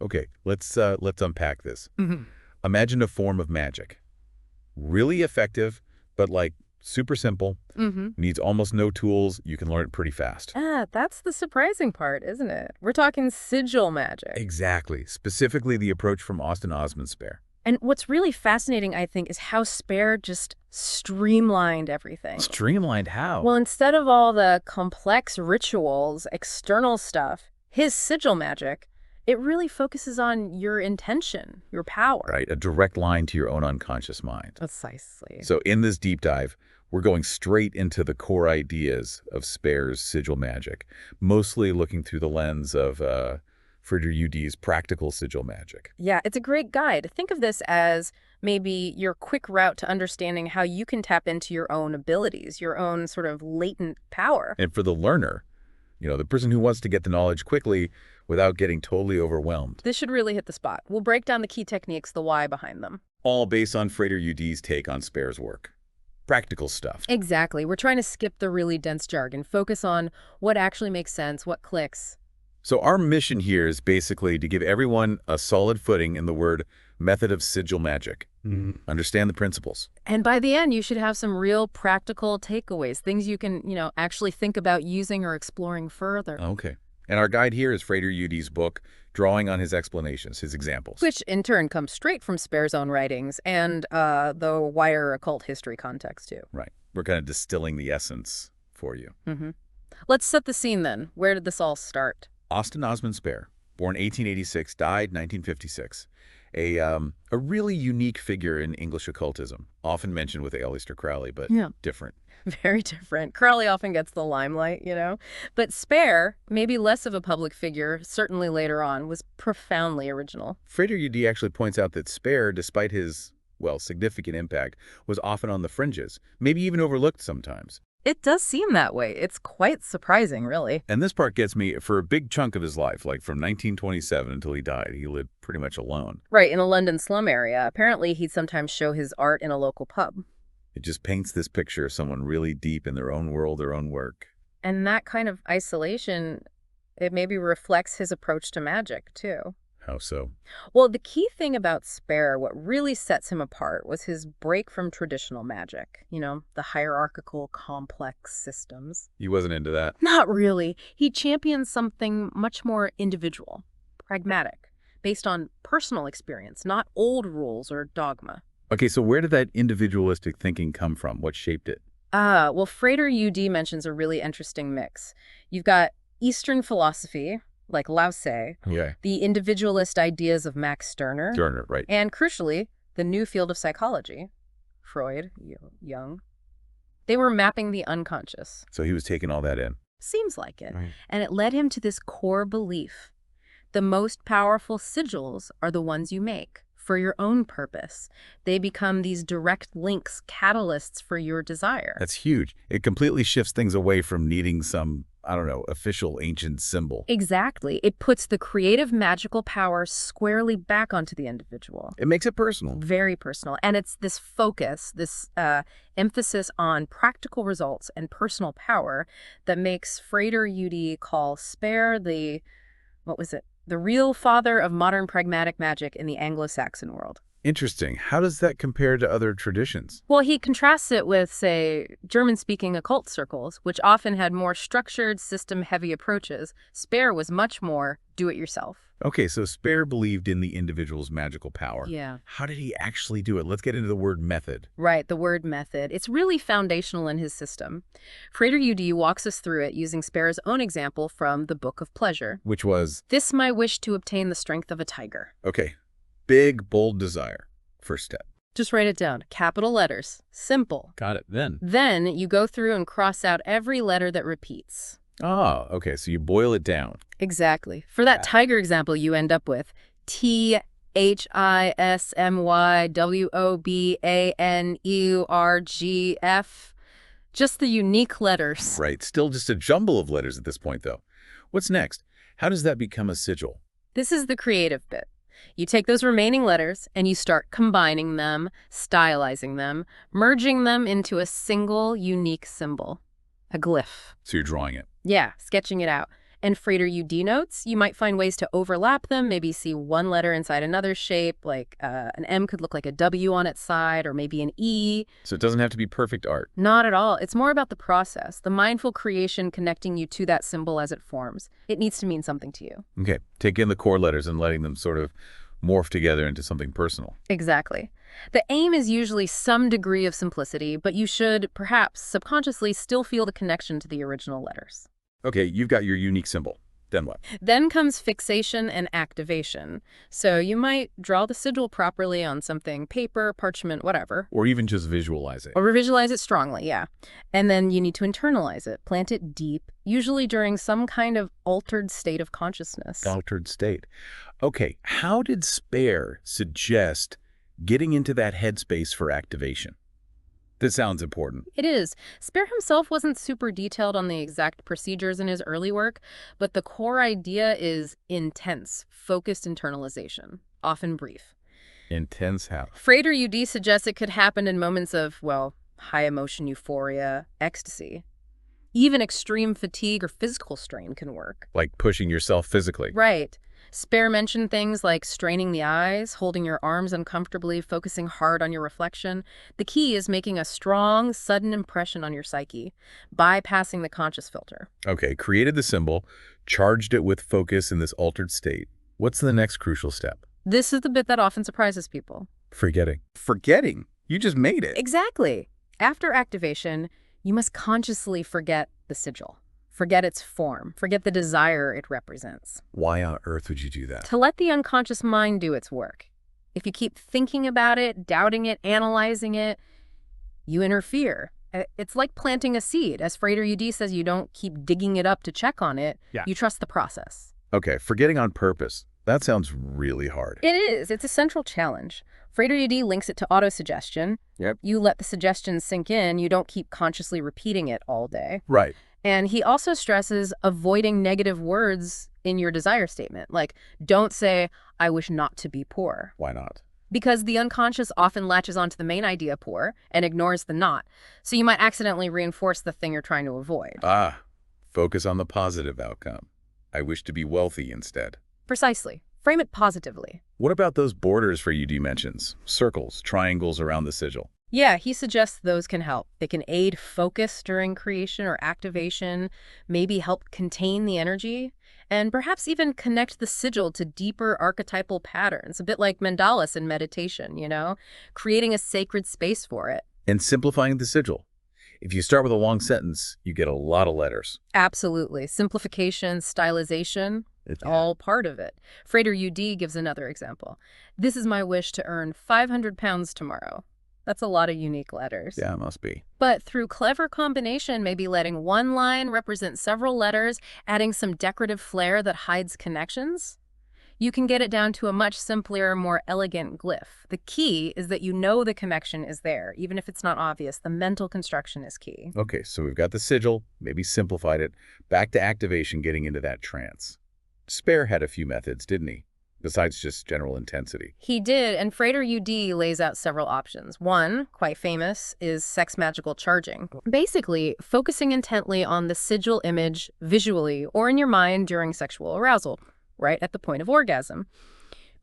Okay, let's unpack this. Imagine a form of magic. Really effective, but like super simple, needs almost no tools, you can learn it pretty fast. Ah, that's the surprising part, isn't it? We're talking sigil magic. Exactly. Specifically the approach from Austin Osman Spare. And what's really fascinating, I think, is how Spare just streamlined everything. Streamlined how? Well, instead of all the complex rituals, external stuff, his sigil magic, it really focuses on your intention, your power. Right, a direct line to your own unconscious mind. Precisely. So in this deep dive, we're going straight into the core ideas of Spare's sigil magic, mostly looking through the lens of Frater U.D.'s Practical Sigil Magic. Yeah, it's a great guide. Think of this as maybe your quick route to understanding how you can tap into your own abilities, your own sort of latent power. And for the learner, the person who wants to get the knowledge quickly without getting totally overwhelmed. This should really hit the spot. We'll break down the key techniques, the why behind them. All based on Frater U.D.'s take on Spare's work. Practical stuff. Exactly. We're trying to skip the really dense jargon, focus on what actually makes sense, what clicks. So our mission here is basically to give everyone a solid footing in the word method of sigil magic. Understand the principles. And by the end, you should have some real practical takeaways, things you can, actually think about using or exploring further. Okay. And our guide here is Frater U.D.'s book, drawing on his explanations, his examples. Which, in turn, comes straight from Spare's own writings and the wider occult history context, too. Right. We're kind of distilling the essence for you. Let's set the scene, then. Where did this all start? Austin Osman Spare, born 1886, died 1956. A really unique figure in English occultism, often mentioned with Aleister Crowley, but different. Very different. Crowley often gets the limelight, But Spare, maybe less of a public figure, certainly later on, was profoundly original. Frater U.D. actually points out that Spare, despite his, significant impact, was often on the fringes, maybe even overlooked sometimes. It does seem that way. It's quite surprising, really. And this part gets me, for a big chunk of his life, like from 1927 until he died, he lived pretty much alone. Right, in a London slum area. Apparently, he'd sometimes show his art in a local pub. It just paints this picture of someone really deep in their own world, their own work. And that kind of isolation, it maybe reflects his approach to magic, too. How so? Well, the key thing about Spare, what really sets him apart, was his break from traditional magic. The hierarchical, complex systems. He wasn't into that? Not really. He championed something much more individual, pragmatic, based on personal experience, not old rules or dogma. Okay, so where did that individualistic thinking come from? What shaped it? Well, Frater U.D. mentions a really interesting mix. You've got Eastern philosophy, like Lao Tse, the individualist ideas of Max Stirner. Stirner, right. And crucially, the new field of psychology, Freud, Jung. They were mapping the unconscious. So he was taking all that in. Seems like it. Right. And it led him to this core belief. The most powerful sigils are the ones you make for your own purpose. They become these direct links, catalysts for your desire. That's huge. It completely shifts things away from needing some, official ancient symbol. Exactly. It puts the creative magical power squarely back onto the individual. It makes it personal. Very personal. And it's this focus, this emphasis on practical results and personal power that makes Frater U.D. call Spare the real father of modern pragmatic magic in the Anglo-Saxon world. Interesting. How does that compare to other traditions? Well, he contrasts it with, say, German-speaking occult circles, which often had more structured, system-heavy approaches. Spare was much more do-it-yourself. Okay, so Spare believed in the individual's magical power. Yeah. How did he actually do it? Let's get into the word method. Right, the word method. It's really foundational in his system. Frater U.D. walks us through it using Spare's own example from the Book of Pleasure. Which was? This my wish to obtain the strength of a tiger. Okay. Big, bold desire. First step. Just write it down. Capital letters. Simple. Got it. Then you go through and cross out every letter that repeats. Oh, okay. So you boil it down. Exactly. For that tiger example, you end up with THISMYWOBANEURGF. Just the unique letters. Right. Still just a jumble of letters at this point, though. What's next? How does that become a sigil? This is the creative bit. You take those remaining letters and you start combining them, stylizing them, merging them into a single unique symbol, a glyph. So you're drawing it. Yeah, sketching it out. And Frater U.D. notes, you might find ways to overlap them, maybe see one letter inside another shape, like an M could look like a W on its side, or maybe an E. So it doesn't have to be perfect art. Not at all. It's more about the process, the mindful creation connecting you to that symbol as it forms. It needs to mean something to you. Okay, take in the core letters and letting them sort of morph together into something personal. Exactly. The aim is usually some degree of simplicity, but you should, perhaps subconsciously, still feel the connection to the original letters. Okay, you've got your unique symbol. Then what? Then comes fixation and activation. So you might draw the sigil properly on something, paper, parchment, whatever. Or even just visualize it. Or visualize it strongly, yeah. And then you need to internalize it, plant it deep, usually during some kind of altered state of consciousness. Altered state. Okay, how did Spare suggest getting into that headspace for activation? This sounds important. It is. Spare himself wasn't super detailed on the exact procedures in his early work, but the core idea is intense, focused internalization, often brief. Intense how? Frater U.D. suggests it could happen in moments of, well, high emotion euphoria, ecstasy. Even extreme fatigue or physical strain can work. Like pushing yourself physically. Right. Spare mentioned things like straining the eyes, holding your arms uncomfortably, focusing hard on your reflection. The key is making a strong, sudden impression on your psyche, bypassing the conscious filter. Okay, created the symbol, charged it with focus in this altered state. What's the next crucial step? This is the bit that often surprises people. Forgetting. Forgetting? You just made it. Exactly. After activation, you must consciously forget the sigil. Forget its form. Forget the desire it represents. Why on earth would you do that? To let the unconscious mind do its work. If you keep thinking about it, doubting it, analyzing it, you interfere. It's like planting a seed. As Frater U.D. says, you don't keep digging it up to check on it. Yeah. You trust the process. Okay, forgetting on purpose. That sounds really hard. It is. It's a central challenge. Frater U.D. links it to autosuggestion. Yep. You let the suggestion sink in. You don't keep consciously repeating it all day. Right. And he also stresses avoiding negative words in your desire statement. Like, don't say, I wish not to be poor. Why not? Because the unconscious often latches onto the main idea, poor, and ignores the not. So you might accidentally reinforce the thing you're trying to avoid. Ah, focus on the positive outcome. I wish to be wealthy instead. Precisely. Frame it positively. What about those borders for UD mentions? Circles, triangles around the sigil. Yeah, he suggests those can help. They can aid focus during creation or activation, maybe help contain the energy, and perhaps even connect the sigil to deeper archetypal patterns, a bit like mandalas in meditation, you know, creating a sacred space for it. And simplifying the sigil. If you start with a long sentence, you get a lot of letters. Absolutely. Simplification, stylization, it's all part of it. Frater U.D. gives another example. This is my wish to earn 500 pounds tomorrow. That's a lot of unique letters. Yeah, it must be. But through clever combination, maybe letting one line represent several letters, adding some decorative flair that hides connections, you can get it down to a much simpler, more elegant glyph. The key is that you know the connection is there, even if it's not obvious. The mental construction is key. Okay, so we've got the sigil, maybe simplified it, back to activation, getting into that trance. Spare had a few methods, didn't he? Besides just general intensity. He did, and Frater U.D. lays out several options. One, quite famous, is sex magical charging. Basically, focusing intently on the sigil image visually or in your mind during sexual arousal, right at the point of orgasm.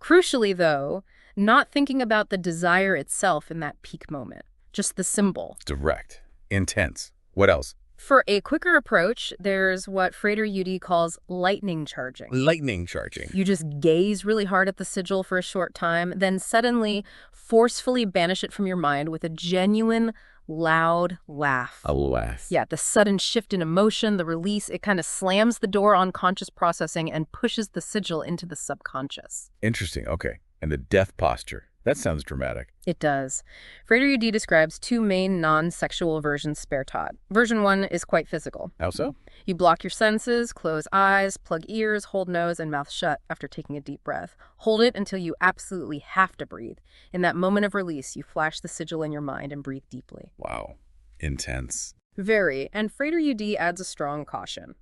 Crucially, though, not thinking about the desire itself in that peak moment, just the symbol. Direct. Intense. What else? For a quicker approach, there's what Frater U.D. calls lightning charging. Lightning charging. You just gaze really hard at the sigil for a short time, then suddenly forcefully banish it from your mind with a genuine, loud laugh. A laugh. Yeah, the sudden shift in emotion, the release, it kind of slams the door on conscious processing and pushes the sigil into the subconscious. Interesting. Okay. And the death posture. That sounds dramatic. It does. Frater U.D. describes two main non-sexual versions Spare taught. Version 1 is quite physical. How so? You block your senses, close eyes, plug ears, hold nose and mouth shut after taking a deep breath. Hold it until you absolutely have to breathe. In that moment of release, you flash the sigil in your mind and breathe deeply. Wow. Intense. Very. And Frater U.D. adds a strong caution.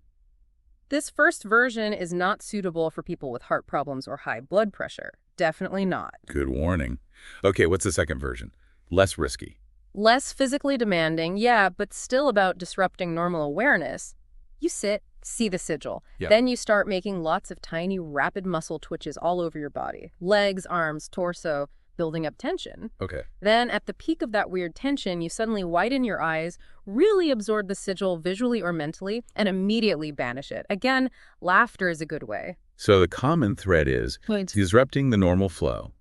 This first version is not suitable for people with heart problems or high blood pressure. Definitely not. Good warning. Okay, what's the second version? Less risky. Less physically demanding, yeah, but still about disrupting normal awareness. You sit, see the sigil. Yep. Then you start making lots of tiny, rapid muscle twitches all over your body. Legs, arms, torso, building up tension. Okay. Then, at the peak of that weird tension, you suddenly widen your eyes, really absorb the sigil visually or mentally, and immediately banish it. Again, laughter is a good way. So the common thread is disrupting the normal flow,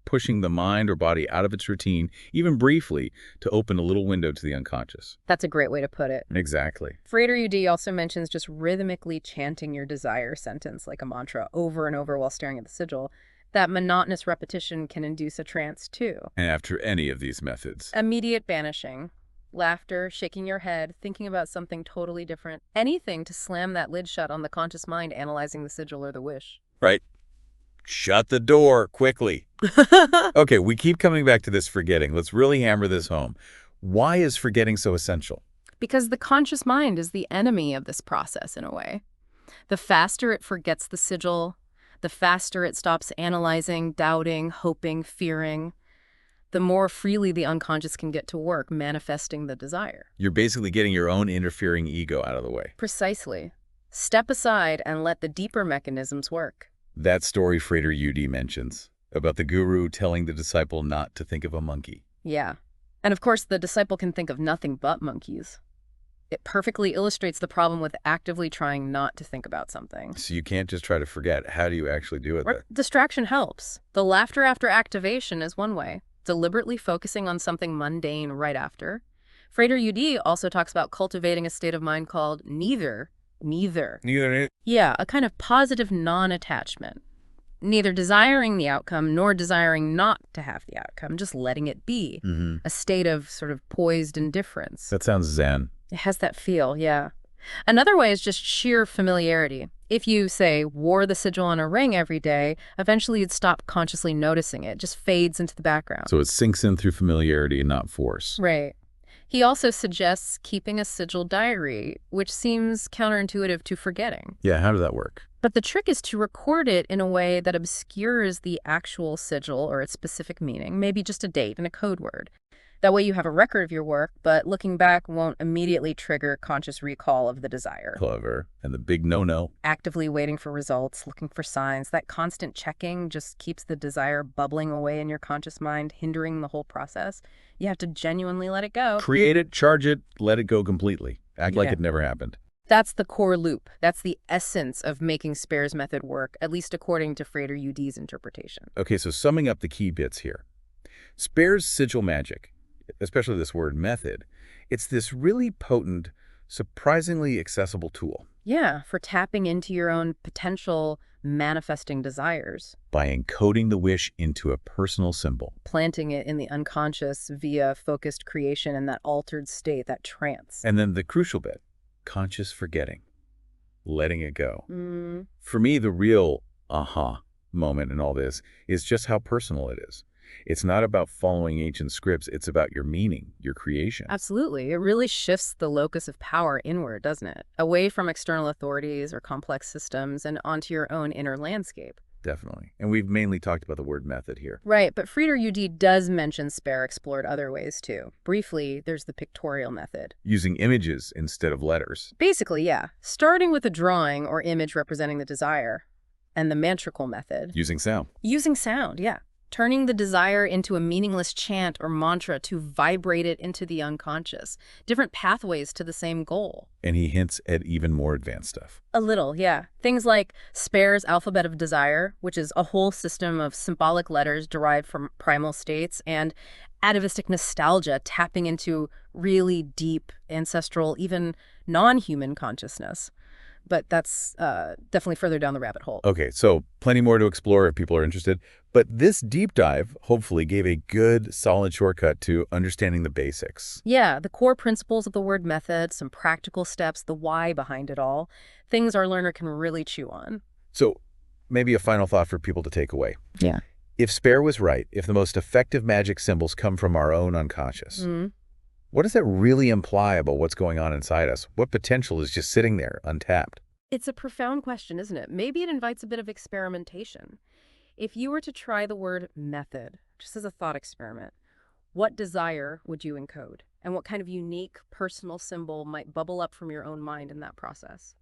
pushing the mind or body out of its routine, even briefly, to open a little window to the unconscious. That's a great way to put it. Exactly. Frater U.D. also mentions just rhythmically chanting your desire sentence like a mantra over and over while staring at the sigil. That monotonous repetition can induce a trance, too. And after any of these methods, Immediate banishing. Laughter, shaking your head, thinking about something totally different. Anything to slam that lid shut on the conscious mind analyzing the sigil or the wish. right? Shut the door quickly. Okay, we keep coming back to this forgetting. Let's really hammer this home. Why is forgetting so essential? Because the conscious mind is the enemy of this process in a way. The faster it forgets the sigil, the faster it stops analyzing, doubting, hoping, fearing, the more freely the unconscious can get to work manifesting the desire. You're basically getting your own interfering ego out of the way. Precisely. Step aside and let the deeper mechanisms work. That story Frater U.D. mentions about the guru telling the disciple not to think of a monkey. Yeah. And of course, the disciple can think of nothing but monkeys. It perfectly illustrates the problem with actively trying not to think about something. So you can't just try to forget. How do you actually do it then? Distraction helps. The laughter after activation is one way. Deliberately focusing on something mundane right after. Frater U.D. also talks about cultivating a state of mind called neither. Yeah, a kind of positive non-attachment. Neither desiring the outcome nor desiring not to have the outcome, just letting it be. A state of sort of poised indifference. That sounds zen. It has that feel, yeah. Another way is just sheer familiarity. If you, say, wore the sigil on a ring every day, eventually you'd stop consciously noticing it. It just fades into the background. So it sinks in through familiarity and not force. Right. He also suggests keeping a sigil diary, which seems counterintuitive to forgetting. Yeah, how does that work? But the trick is to record it in a way that obscures the actual sigil or its specific meaning, maybe just a date and a code word. That way you have a record of your work, but looking back won't immediately trigger conscious recall of the desire. Clever. And the big no-no. Actively waiting for results, looking for signs, that constant checking just keeps the desire bubbling away in your conscious mind, hindering the whole process. You have to genuinely let it go. Create it, charge it, let it go completely. Act like it never happened. That's the core loop. That's the essence of making Spare's method work, at least according to Frater U.D.'s interpretation. Okay, so summing up the key bits here. Spare's sigil magic, especially this word method, it's this really potent, surprisingly accessible tool. Yeah, for tapping into your own potential manifesting desires. By encoding the wish into a personal symbol. Planting it in the unconscious via focused creation in that altered state, that trance. And then the crucial bit, conscious forgetting, letting it go. For me, the real aha moment in all this is just how personal it is. It's not about following ancient scripts. It's about your meaning, your creation. Absolutely. It really shifts the locus of power inward, doesn't it? Away from external authorities or complex systems and onto your own inner landscape. Definitely. And we've mainly talked about the word method here. Right, but Frater U.D. does mention Spare explored other ways too. Briefly, there's the pictorial method. Using images instead of letters. Basically, yeah. Starting with a drawing or image representing the desire. And the mantrical method. Using sound. Using sound, yeah. Turning the desire into a meaningless chant or mantra to vibrate it into the unconscious. Different pathways to the same goal. And he hints at even more advanced stuff. A little, yeah. Things like Spare's alphabet of desire, which is a whole system of symbolic letters derived from primal states, and atavistic nostalgia, tapping into really deep, ancestral, even non-human consciousness. But that's definitely further down the rabbit hole. Okay, so plenty more to explore if people are interested. But this deep dive hopefully gave a good, solid shortcut to understanding the basics. Yeah, the core principles of the word method, some practical steps, the why behind it all, things our learner can really chew on. So maybe a final thought for people to take away. Yeah. If Spare was right, if the most effective magic symbols come from our own unconscious, what does that really imply about what's going on inside us? What potential is just sitting there, untapped? It's a profound question, isn't it? Maybe it invites a bit of experimentation. If you were to try the word method, just as a thought experiment, what desire would you encode? And what kind of unique personal symbol might bubble up from your own mind in that process?